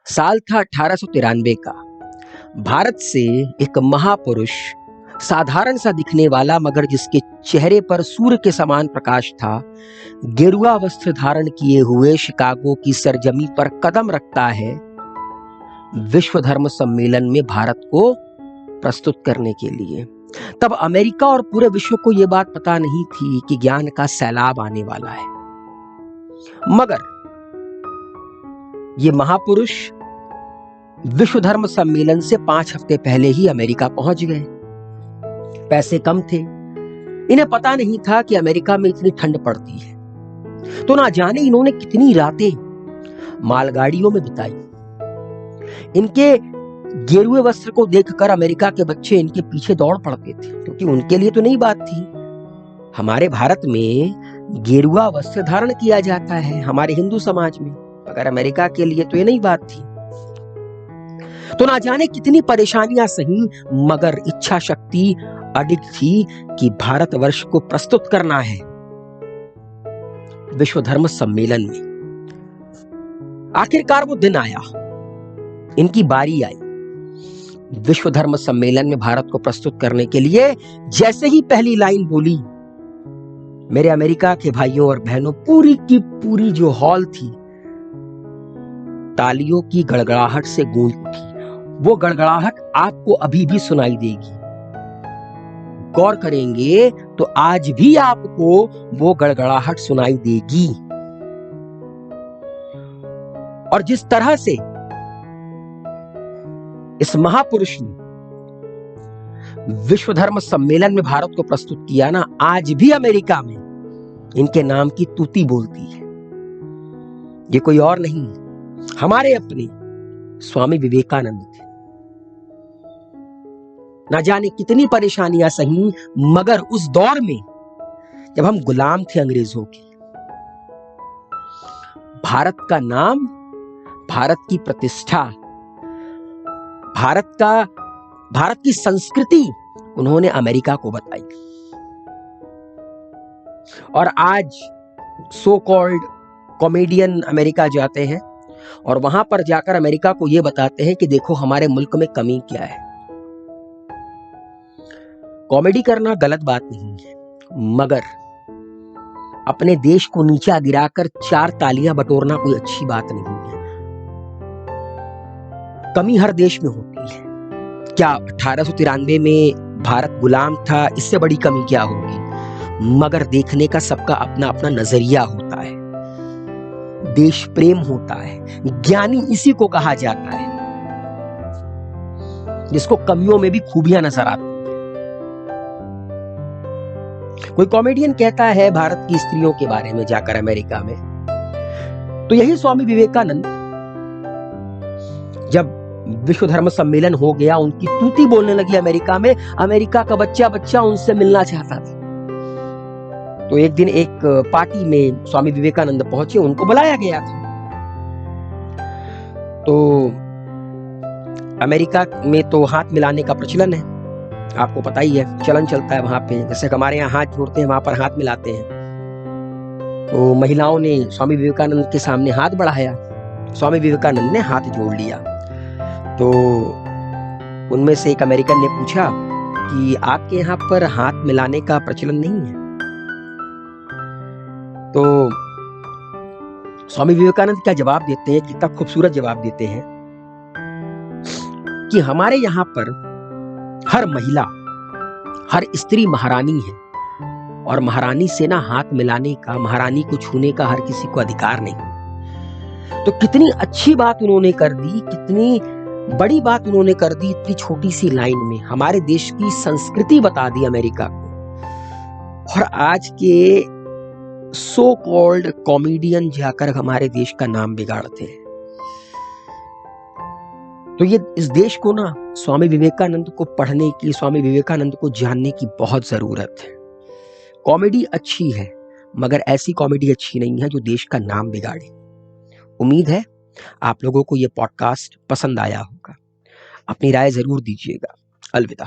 साल था 1893 का। भारत से एक महापुरुष, साधारण सा दिखने वाला मगर जिसके चेहरे पर सूर्य के समान प्रकाश था, गेरुआ वस्त्र धारण किए हुए शिकागो की सरजमी पर कदम रखता है विश्व धर्म सम्मेलन में भारत को प्रस्तुत करने के लिए। तब अमेरिका और पूरे विश्व को यह बात पता नहीं थी कि ज्ञान का सैलाब आने वाला है, मगर ये महापुरुष विश्व धर्म सम्मेलन से 5 हफ्ते पहले ही अमेरिका पहुंच गए। पैसे कम थे, इन्हें पता नहीं था कि अमेरिका में इतनी ठंड पड़ती है, तो ना जाने इन्होंने कितनी रातें मालगाड़ियों में बिताई। इनके गेरुए वस्त्र को देखकर अमेरिका के बच्चे इनके पीछे दौड़ पड़ते थे, क्योंकि उनके लिए तो नई बात थी। हमारे भारत में गेरुआ वस्त्र धारण किया जाता है, हमारे हिंदू समाज में, मगर अमेरिका के लिए तो ये नई बात थी। तो ना जाने कितनी परेशानियां सही, मगर इच्छा शक्ति अडिग थी कि भारतवर्ष को प्रस्तुत करना है विश्व धर्म सम्मेलन में। आखिरकार वो दिन आया, इनकी बारी आई विश्व धर्म सम्मेलन में भारत को प्रस्तुत करने के लिए। जैसे ही पहली लाइन बोली, मेरे अमेरिका के भाइयों और बहनों, पूरी की पूरी जो हॉल थी तालियों की गड़गड़ाहट से गूंज उठी। वो गड़गड़ाहट आपको अभी भी सुनाई देगी। गौर करेंगे तो आज भी आपको वो गड़गड़ाहट सुनाई देगी। और जिस तरह से इस महापुरुष ने विश्व धर्म सम्मेलन में भारत को प्रस्तुत किया ना, आज भी अमेरिका में इनके नाम की तूती बोलती है। ये कोई और नहीं, हमारे अपने स्वामी विवेकानंद थे। ना जाने कितनी परेशानियां सही, मगर उस दौर में जब हम गुलाम थे अंग्रेजों के, भारत का नाम, भारत की प्रतिष्ठा, भारत की संस्कृति उन्होंने अमेरिका को बताई। और आज सो कॉल्ड कॉमेडियन अमेरिका जाते हैं और वहां पर जाकर अमेरिका को यह बताते हैं कि देखो हमारे मुल्क में कमी क्या है। कॉमेडी करना गलत बात नहीं है, मगर अपने देश को नीचा गिराकर 4 तालियां बटोरना कोई अच्छी बात नहीं है। कमी हर देश में होती है। क्या 1893 में भारत गुलाम था, इससे बड़ी कमी क्या होगी? मगर देखने का सबका अपना अपना नजरिया होता है, देश प्रेम होता है। ज्ञानी इसी को कहा जाता है जिसको कमियों में भी खूबियां नजर आती हैं। कोई कॉमेडियन कहता है भारत की स्त्रियों के बारे में जाकर अमेरिका में, तो यही स्वामी विवेकानंद जब विश्व धर्म सम्मेलन हो गया, उनकी तूती बोलने लगी अमेरिका में, अमेरिका का बच्चा बच्चा उनसे मिलना चाहता था। तो एक दिन एक पार्टी में स्वामी विवेकानंद पहुंचे, उनको बुलाया गया था। तो अमेरिका में तो हाथ मिलाने का प्रचलन है, आपको पता ही है, चलन चलता है वहां पे। जैसे हमारे यहाँ हाथ जोड़ते हैं, वहां पर हाथ मिलाते हैं। तो महिलाओं ने स्वामी विवेकानंद के सामने हाथ बढ़ाया, स्वामी विवेकानंद ने हाथ जोड़ लिया। तो उनमें से एक अमेरिकन ने पूछा कि आपके यहाँ पर हाथ मिलाने का प्रचलन नहीं है? तो स्वामी विवेकानंद क्या जवाब देते हैं, कितना खूबसूरत जवाब देते हैं कि हमारे यहाँ पर हर महिला, हर स्त्री महारानी है, और महारानी से ना हाथ मिलाने का, महारानी को छूने का हर किसी को अधिकार नहीं। तो कितनी अच्छी बात उन्होंने कर दी, कितनी बड़ी बात उन्होंने कर दी इतनी छोटी सी लाइन में। हमारे देश की संस्कृति बता दी अमेरिका को। और आज के सो कॉल्ड कॉमेडियन जाकर हमारे देश का नाम बिगाड़ते हैं। तो ये इस देश को ना स्वामी विवेकानंद को पढ़ने की, स्वामी विवेकानंद को जानने की बहुत जरूरत है। कॉमेडी अच्छी है, मगर ऐसी कॉमेडी अच्छी नहीं है जो देश का नाम बिगाड़े। उम्मीद है आप लोगों को ये पॉडकास्ट पसंद आया होगा। अपनी राय जरूर दीजिएगा। अलविदा।